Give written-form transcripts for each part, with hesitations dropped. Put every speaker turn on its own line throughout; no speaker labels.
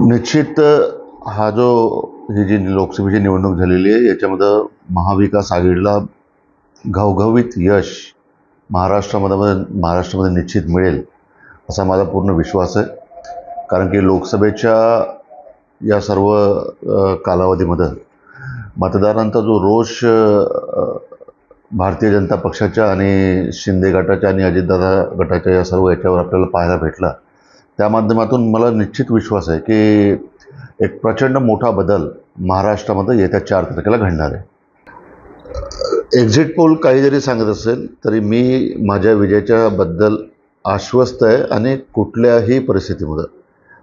निश्चित हा जो ही जी लोकसभेची निवडणूक झालेली आहे याच्यामध्ये महाविकास आघाडीला घवघवीत यश महाराष्ट्रामध्ये निश्चित मिळेल असा माझा पूर्ण विश्वास आहे. कारण की लोकसभेच्या या सर्व कालावधीमध्ये मतदारांचा जो रोष भारतीय जनता पक्षाच्या आणि शिंदे गटाच्या आणि अजितदादा गटाच्या या सर्व याच्यावर आपल्याला पाहायला भेटला. त्या माध्यमातून मला निश्चित विश्वास आहे की एक प्रचंड मोठा बदल महाराष्ट्रामध्ये येत्या 4 तारखेला घडणार आहे. एक्झिट पोल काही जरी सांगत असेल तरी मी माझ्या विजयाच्या बद्दल आश्वस्त आहे आणि कुठल्याही परिस्थितीमध्ये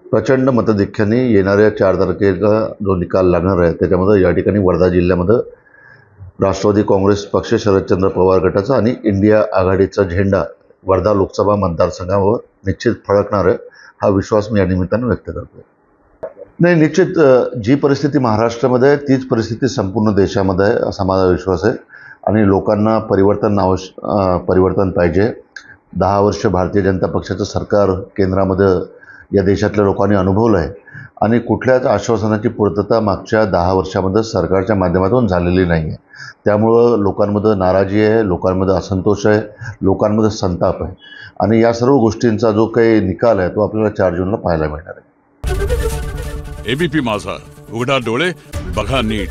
प्रचंड मताधिक्याने येणाऱ्या 4 तारखेला जो निकाल लागणार आहे त्याच्यामध्ये या ठिकाणी वर्धा जिल्ह्यामध्ये राष्ट्रवादी काँग्रेस पक्ष शरदचंद्र पवार गटाचा आणि इंडिया आघाडीचा झेंडा वर्धा लोकसभा मतदारसंघावर निश्चित फडकणार आहे हा विश्वास मी या निमित्तानं व्यक्त करतो. नाही, निश्चित जी परिस्थिती महाराष्ट्रामध्ये आहे तीच परिस्थिती संपूर्ण देशामध्ये आहे असा माझा विश्वास आहे. आणि लोकांना परिवर्तन पाहिजे. 10 वर्ष भारतीय जनता पक्षाचं सरकार केंद्रामध्ये या देशातल्या लोकांनी अनुभवलं आहे आणि कुठल्याच आश्वासनाची पूर्तता मागच्या 10 वर्षामध्ये सरकारच्या माध्यमातून झालेली नाही आहे. त्यामुळं लोकांमध्ये नाराजी आहे, लोकांमध्ये असंतोष आहे, लोकांमध्ये संताप आहे आणि या सर्व गोष्टींचा जो काही निकाल आहे तो आपल्याला 4 जूनला पाहायला मिळणार आहे.
एबीपी माझा, उघडा डोळे बघा नीट.